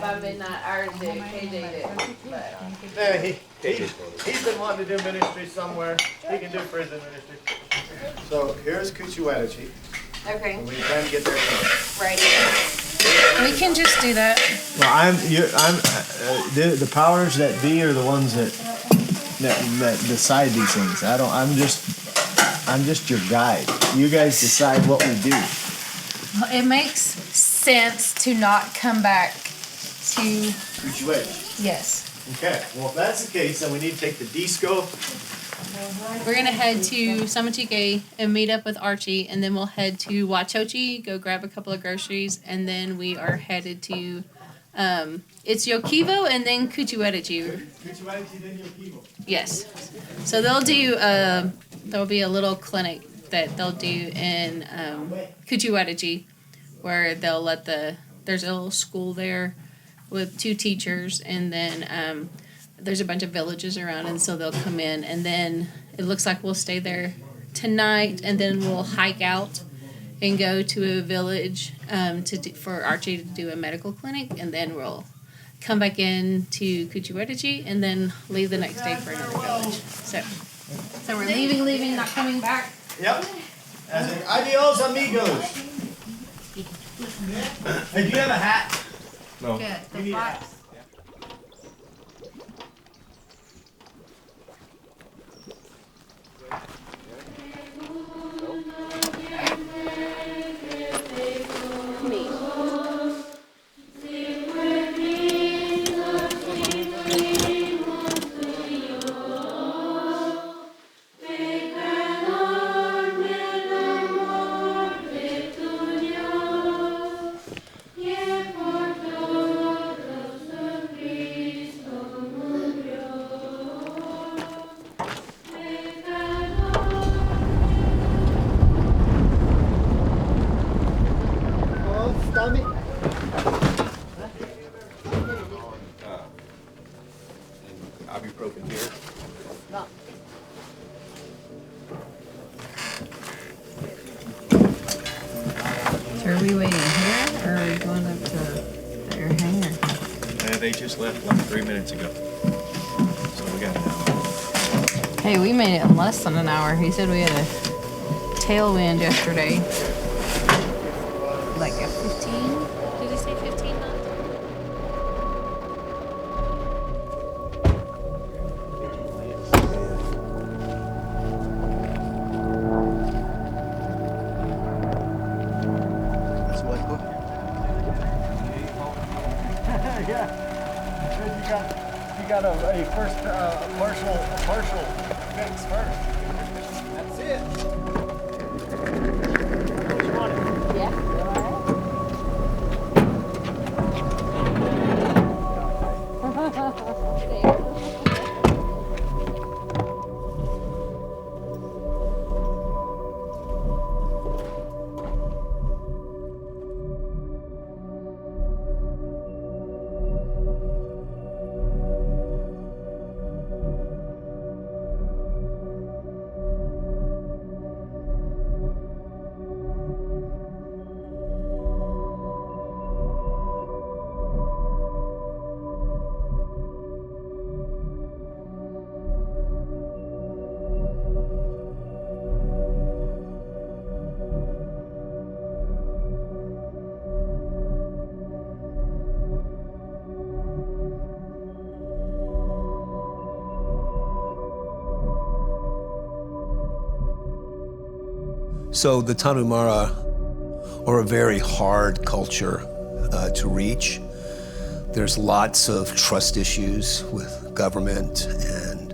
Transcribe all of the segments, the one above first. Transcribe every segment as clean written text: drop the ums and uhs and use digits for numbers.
By midnight, ours did, KJ did. Yeah, he's been wanting to do ministry somewhere. He can do prison ministry. So here's Kuchuetachi. Okay. We can get there. Right. We can just do that. Well, the powers that be are the ones that decide these things. I'm just your guide. You guys decide what we do. Well, it makes sense to not come back to. Kuchuetachi. Yes. Okay. Well, if that's the case, then we need to take the disco. We're gonna head to Samachike and meet up with Archie, and then we'll head to Wachochi, go grab a couple of groceries, and then we are headed to it's Yokivo and then Kuchuetachi. Kuchuetachi, then Yokivo. Yes. So they'll do there'll be a little clinic that they'll do in Kuchuetachi, where they'll let there's a little school there with 2 teachers, and then there's a bunch of villages around, and so they'll come in, and then it looks like we'll stay there tonight, and then we'll hike out and go to a village for Archie to do a medical clinic, and then we'll come back in to Kuchuetachi, and then leave the next day for another village. So we're leaving, not coming back. Yep. As in, adios, amigos. Hey, do you have a hat? No. Good. We need a hat. Ibuprofen here. No. So are we waiting here, or are we going up to the air hangar? They just left like 3 minutes ago. So we got an hour. Hey, we made it in less than an hour. He said we had a tailwind yesterday. Like a 15? Did he say 15 knots? You got a first partial fix first. That's it. You want it? Yeah. So the Tarahumara are a very hard culture to reach. There's lots of trust issues with government and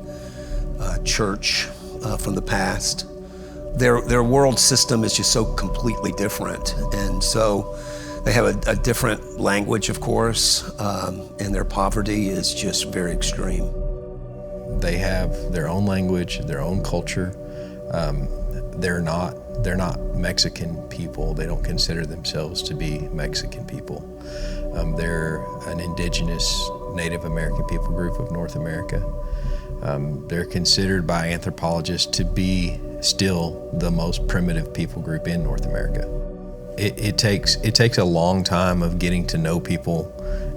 church from the past. Their world system is just so completely different. And so they have a different language, of course, and their poverty is just very extreme. They have their own language, their own culture. They're not Mexican people. They don't consider themselves to be Mexican people. They're an indigenous Native American people group of North America. They're considered by anthropologists to be still the most primitive people group in North America. It takes a long time of getting to know people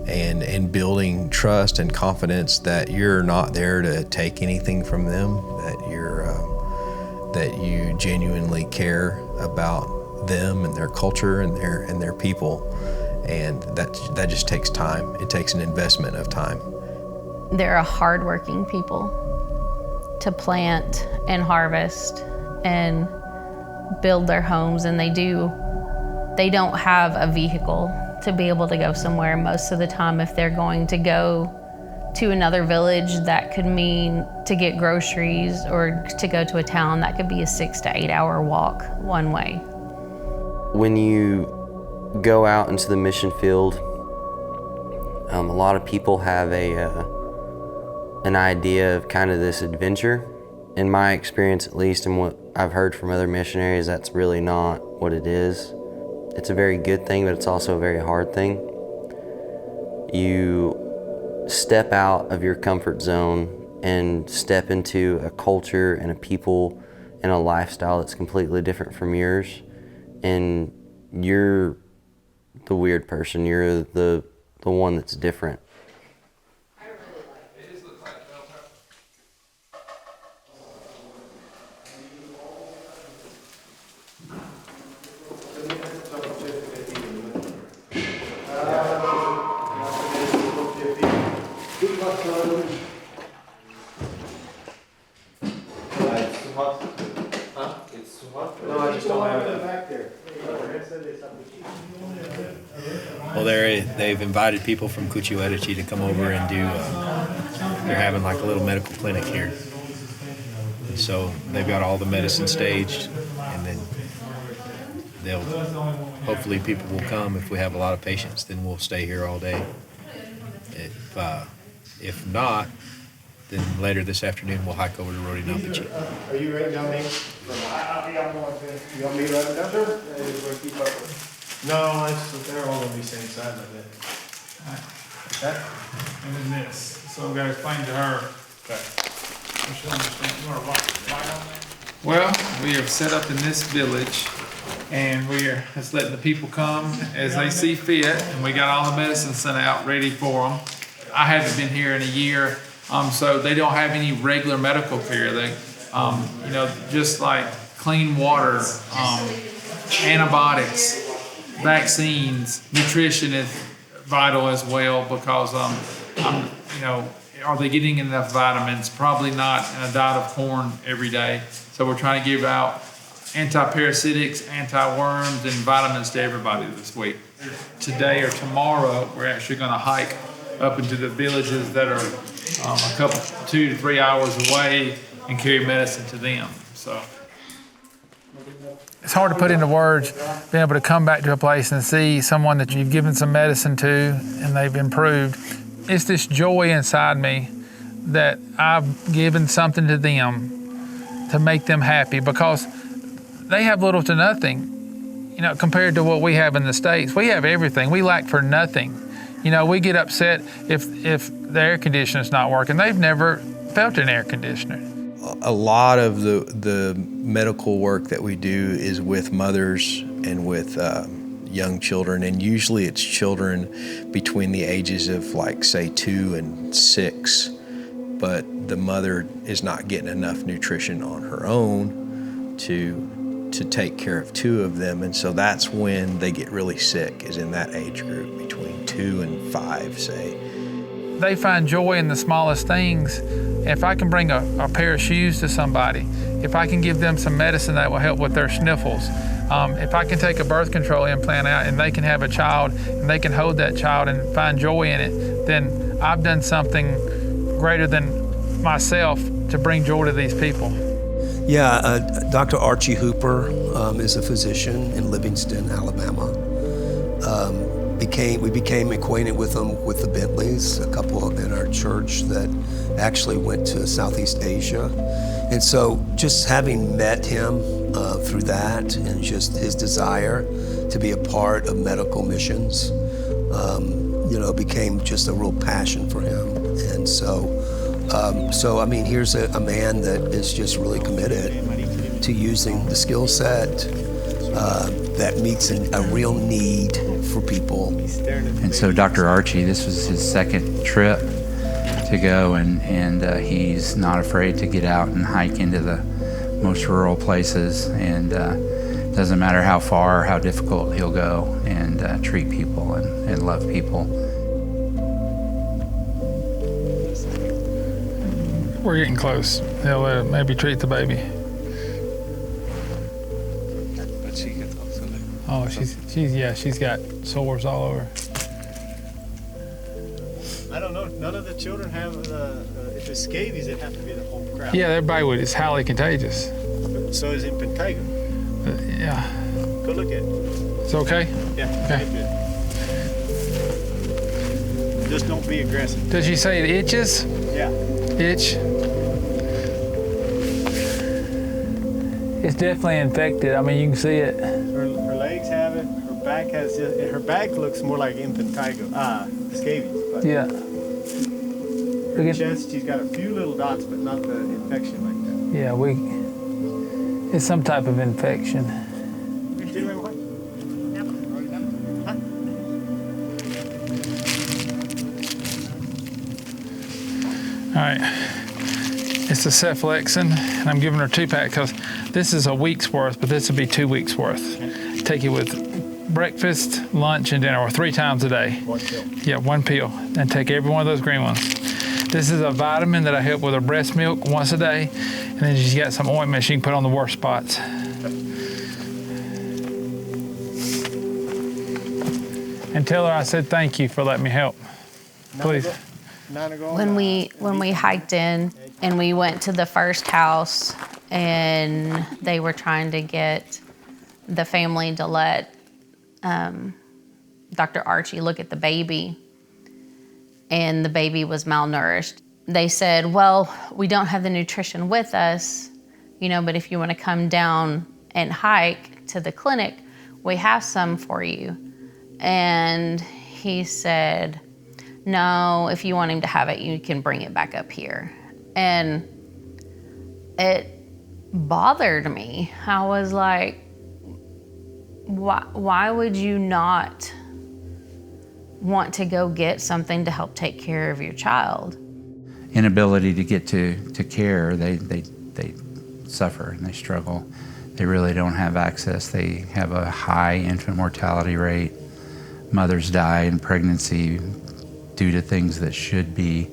and building trust and confidence that you're not there to take anything from them, that you genuinely care about them and their culture and their people, and that just takes time. It takes an investment of time. They're a hardworking people to plant and harvest and build their homes, and they don't have a vehicle to be able to go somewhere. Most of the time, if they're going to go to another village, that could mean to get groceries or to go to a town, that could be a 6 to 8 hour walk one way. When you go out into the mission field, a lot of people have an idea of kind of this adventure. In my experience, at least, and what I've heard from other missionaries, that's really not what it is. It's a very good thing, but it's also a very hard thing. You step out of your comfort zone and step into a culture and a people and a lifestyle that's completely different from yours, and you're the weird person. You're the one that's different. Well, they've invited people from Cuchio to come over and do, they're having like a little medical clinic here. And so they've got all the medicine staged, and then hopefully people will come. If we have a lot of patients, then we'll stay here all day. If not, then later this afternoon we'll hike over to Rodi Napichi. Are you writing down names? You want me to write it down, sir? No, they're all gonna be same size, I think. Like that? And then this. So we gotta explain to her. Okay. She'll understand. You wanna write on that? Well, we are set up in this village, and we are just letting the people come as they see fit, and we got all the medicine sent out ready for them. I haven't been here in a year, so they don't have any regular medical care. They, just like clean water, antibiotics, vaccines, nutrition is vital as well, because are they getting enough vitamins? Probably not in a diet of corn every day. So we're trying to give out anti-parasitics, anti-worms, and vitamins to everybody this week. Today or tomorrow, we're actually going to hike up into the villages that are a couple, 2 to 3 hours away, and carry medicine to them. So it's hard to put into words, being able to come back to a place and see someone that you've given some medicine to and they've improved. It's this joy inside me that I've given something to them to make them happy, because they have little to nothing, compared to what we have in the States. We have everything. We lack for nothing. We get upset if the air conditioner's not working. They've never felt an air conditioner. A lot of the medical work that we do is with mothers and with young children, and usually it's children between the ages of, like, say 2 and 6, but the mother is not getting enough nutrition on her own to take care of 2 of them, and so that's when they get really sick, is in that age group between 2 and 5, say. They find joy in the smallest things. If I can bring a pair of shoes to somebody, if I can give them some medicine that will help with their sniffles, if I can take a birth control implant out and they can have a child and they can hold that child and find joy in it, then I've done something greater than myself to bring joy to these people. Yeah, Dr. Archie Hooper is a physician in Livingston, Alabama. we became acquainted with them with the Bentleys, a couple in our church that actually went to Southeast Asia. And so just having met him through that and just his desire to be a part of medical missions, became just a real passion for him. And so I mean, here's a man that is just really committed to using the skill set that meets a real need for people. And so Dr. Archie, this was his second trip to go, and he's not afraid to get out and hike into the most rural places, and doesn't matter how far or how difficult, he'll go and treat people and love people. We're getting close. They'll maybe treat the baby. Oh, she's got sores all over. I don't know. None of the children have if it's scabies, it'd have to be the whole crowd. Yeah, everybody would. It's highly contagious. So is impetigo. Yeah. Go look at it. It's okay? Yeah. Okay. Good. Just don't be aggressive. Did she say it itches? Yeah. Itch? It's definitely infected. I mean, you can see it. Her legs have it. Her back looks more like impetigo. Scabies. But Yeah. her chest, she's got a few little dots, but not the infection like that. Yeah, it's some type of infection. All right, it's a cephalexin, and I'm giving her 2-pack because this is a week's worth, but this would be 2 weeks worth. Take it with breakfast, lunch, and dinner, or 3 times a day. 1 pill. Yeah, 1 pill, and take every one of those green ones. This is a vitamin that I help with her breast milk once a day, and then she's got some ointment she can put on the worst spots. And tell her I said thank you for letting me help. Please. When we hiked in and we went to the first house and they were trying to get the family to let Dr. Archie look at the baby, and the baby was malnourished. They said, well, we don't have the nutrition with us, but if you want to come down and hike to the clinic, we have some for you. And he said, no, if you want him to have it, you can bring it back up here. And it bothered me. I was like, why would you not want to go get something to help take care of your child? Inability to get to care, they suffer and they struggle. They really don't have access. They have a high infant mortality rate. Mothers die in pregnancy due to things that should be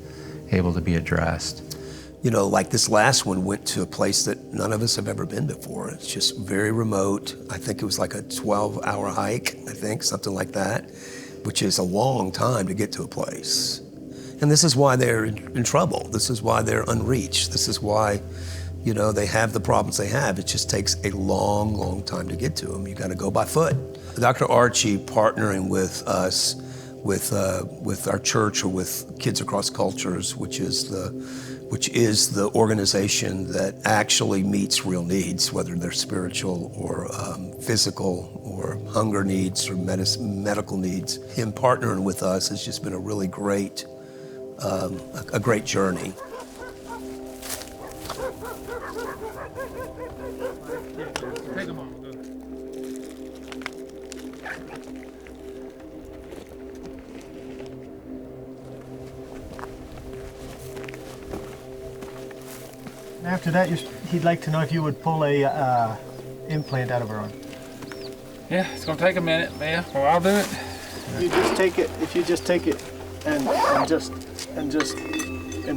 able to be addressed. Like this last one went to a place that none of us have ever been before. It's just very remote. I think it was like a 12-hour hike, something like that, which is a long time to get to a place. And this is why they're in trouble. This is why they're unreached. This is why, they have the problems they have. It just takes a long, long time to get to them. You got to go by foot. Dr. Archie partnering with us, with our church, or with Kids Across Cultures, which is the organization that actually meets real needs, whether they're spiritual or physical or hunger needs or medical needs. Him partnering with us has just been a really great, a great journey. Take them on. After that, he'd like to know if you would pull a implant out of her arm. Yeah, it's gonna take a minute, yeah. Well, I'll do it. If you just take it and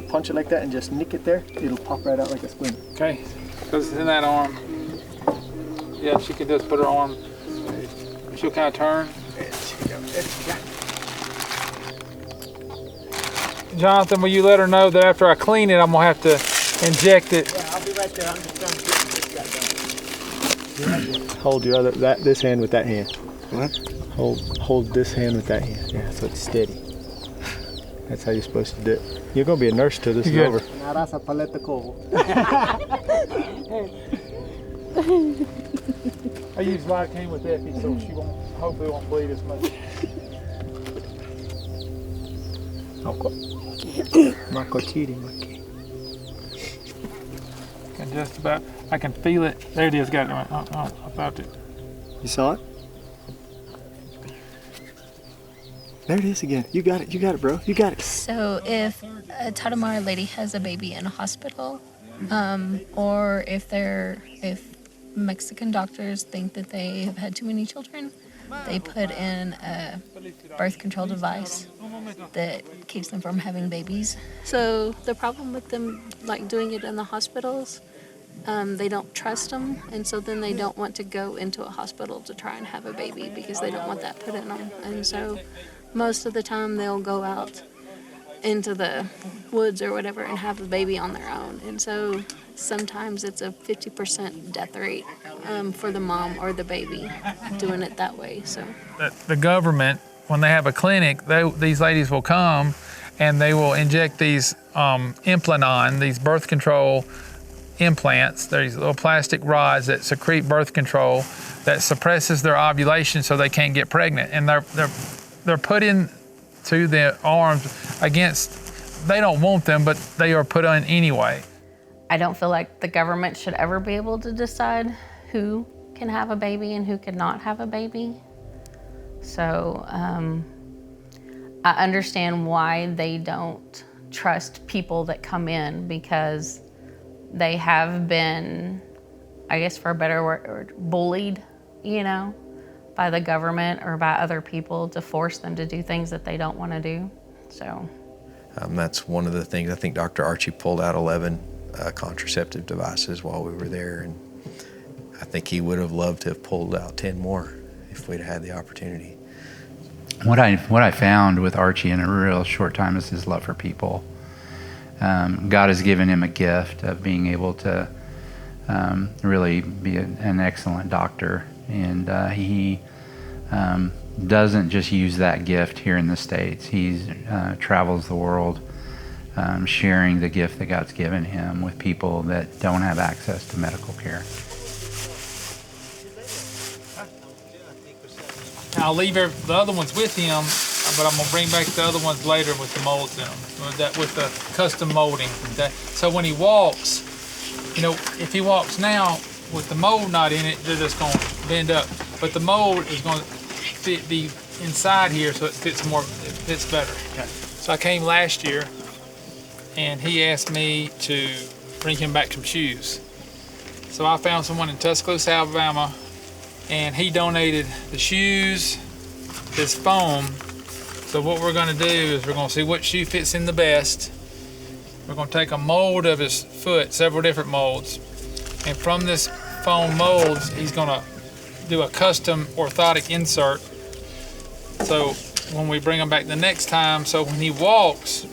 punch it like that and just nick it there, it'll pop right out like a splint. Okay, because it's in that arm. Yeah, she can just put her arm. She'll kind of turn. Jonathan, will you let her know that after I clean it, I'm gonna have to inject it? Yeah, I'll be right there. I'm just trying to get this guy done. Hold this hand with that hand. What? Hold this hand with that hand. Yeah, so it's steady. That's how you're supposed to do it. You're gonna be a nurse till this is over. I use Lidocaine with Effie, so she hopefully won't bleed as much. I can feel it. There it is. Got it. I felt it. You saw it? There it is again. You got it, bro. You got it. So if a Tarahumara lady has a baby in a hospital, or if Mexican doctors think that they have had too many children, they put in a birth control device that keeps them from having babies. So the problem with them like doing it in the hospitals, they don't trust them, and so then they don't want to go into a hospital to try and have a baby because they don't want that put in them. And so most of the time they'll go out into the woods or whatever and have a baby on their own. And so sometimes it's a 50% death rate for the mom or the baby doing it that way. So The government, when they have a clinic, these ladies will come and they will inject these implanon, these birth control implants. There's little plastic rods that secrete birth control that suppresses their ovulation so they can't get pregnant. And they're put into their arms against, they don't want them, but they are put on anyway. I don't feel like the government should ever be able to decide who can have a baby and who cannot have a baby. So I understand why they don't trust people that come in, because they have been, I guess for a better word, bullied, by the government or by other people to force them to do things that they don't want to do. So that's one of the things. I think Dr. Archie pulled out 11 contraceptive devices while we were there, and I think he would have loved to have pulled out 10 more if we'd had the opportunity. What I found with Archie in a real short time is his love for people. God has given him a gift of being able to really be an excellent doctor, and he doesn't just use that gift here in the States. He travels the world sharing the gift that God's given him with people that don't have access to medical care. I'll leave the other ones with him, but I'm gonna bring back the other ones later with the molds in them, with the custom molding. So when he walks, if he walks now with the mold not in it, they're just gonna bend up. But the mold is gonna be inside here, so it fits better. Okay. So I came last year, and he asked me to bring him back some shoes. So I found someone in Tuscaloosa, Alabama, and he donated the shoes, this foam. So what we're gonna do is we're gonna see what shoe fits in the best. We're gonna take a mold of his foot, several different molds, and from this foam molds, he's gonna do a custom orthotic insert. So when we bring him back the next time, so when he walks,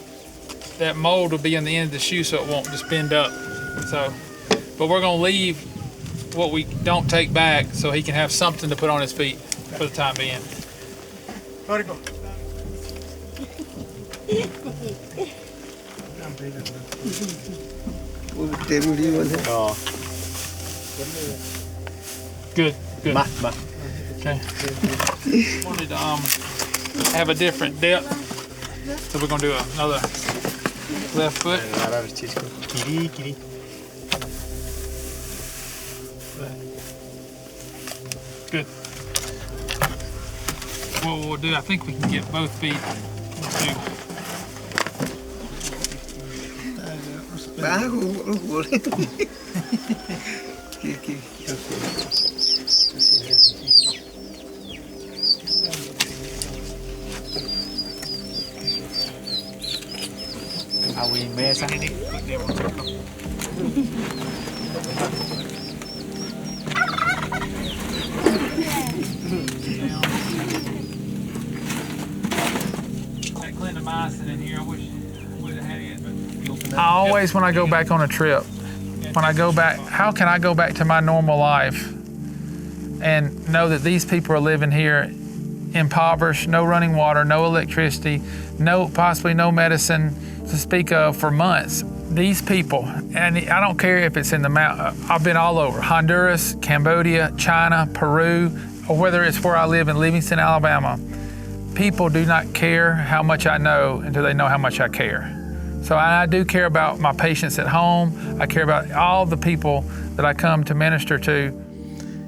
that mold will be on the end of the shoe so it won't just bend up. So, but we're gonna leave what we don't take back so he can have something to put on his feet for the time being. Let it go. Good. Okay. Wanted to have a different depth, so we're gonna do another left foot. Good. What we'll do, I think we can get both feet. I always, when I go back on a trip, how can I go back to my normal life and know that these people are living here impoverished, no running water, no electricity, possibly no medicine to speak of for months. These people, and I don't care if it's in the mountain, I've been all over, Honduras, Cambodia, China, Peru, or whether it's where I live in Livingston, Alabama. People do not care how much I know until they know how much I care. So I do care about my patients at home. I care about all the people that I come to minister to.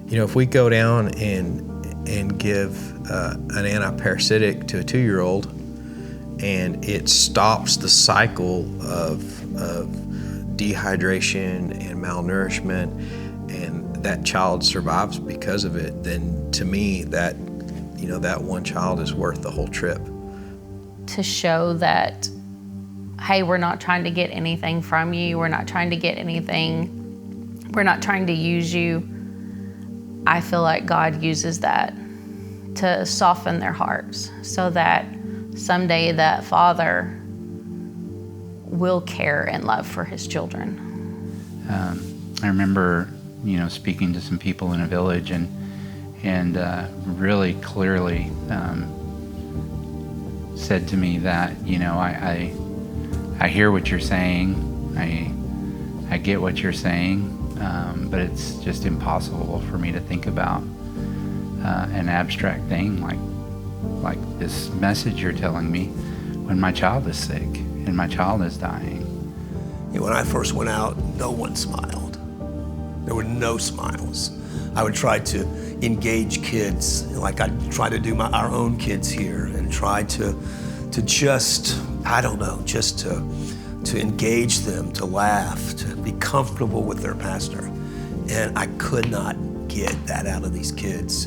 You know, if we go down and give an antiparasitic to a 2-year-old, and it stops the cycle of dehydration and malnourishment, and that child survives because of it, then to me that one child is worth the whole trip. To show that, hey, we're not trying to get anything from you, we're not trying to get anything, we're not trying to use you. I feel like God uses that to soften their hearts so that someday that father will care and love for his children. I remember, speaking to some people in a village and really clearly said to me that, I hear what you're saying, I get what you're saying, but it's just impossible for me to think about an abstract thing like this message you're telling me when my child is sick and my child is dying. When I first went out, no one smiled. There were no smiles. I would try to engage kids, like I'd try to do our own kids here, and try to just, just to engage them, to laugh, to be comfortable with their pastor. And I could not get that out of these kids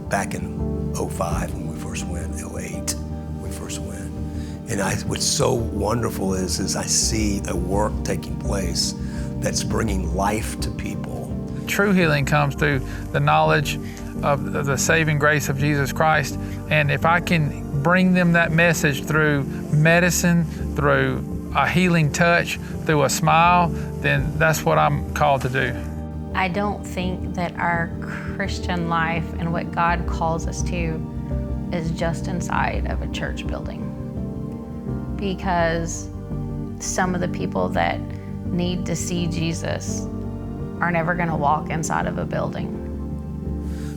back in 05 when we first went, 08 we first went. And what's so wonderful is I see a work taking place that's bringing life to people. True healing comes through the knowledge of the saving grace of Jesus Christ. And if I can bring them that message through medicine, through a healing touch, through a smile, then that's what I'm called to do. I don't think that our Christian life and what God calls us to is just inside of a church building. Because some of the people that need to see Jesus are never going to walk inside of a building.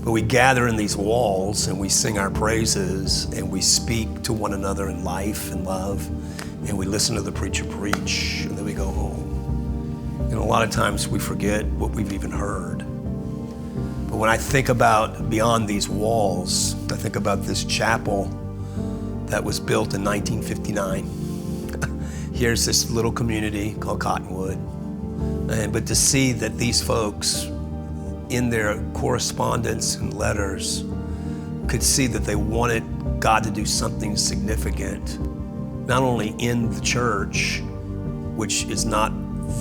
But we gather in these walls and we sing our praises and we speak to one another in life and love, and we listen to the preacher preach, and then we go home. And a lot of times we forget what we've even heard. But when I think about beyond these walls, I think about this chapel that was built in 1959. Here's this little community called Cottonwood. But to see that these folks, in their correspondence and letters, could see that they wanted God to do something significant, not only in the church, which is not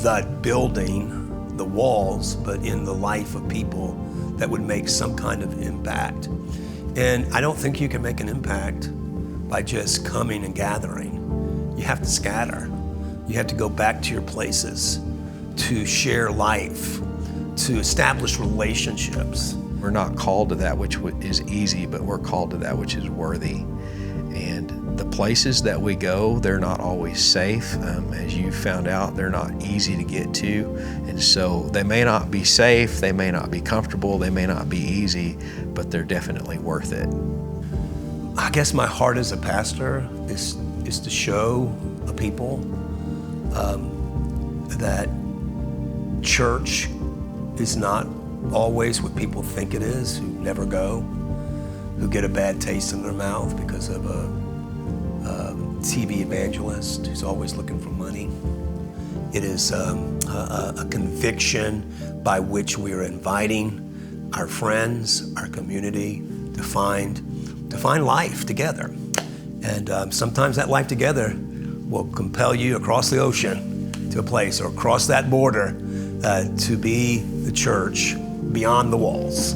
the building, the walls, but in the life of people that would make some kind of impact. And I don't think you can make an impact by just coming and gathering. You have to scatter. You have to go back to your places to share life, to establish relationships. We're not called to that which is easy, but we're called to that which is worthy. And the places that we go, they're not always safe. As you found out, they're not easy to get to. And so they may not be safe, they may not be comfortable, they may not be easy, but they're definitely worth it. I guess my heart as a pastor is to show the people that church is not always what people think it is, who never go, who get a bad taste in their mouth because of a TV evangelist who's always looking for money. It is a conviction by which we are inviting our friends, our community to find life together. And sometimes that life together will compel you across the ocean to a place, or across that border to be the church beyond the walls.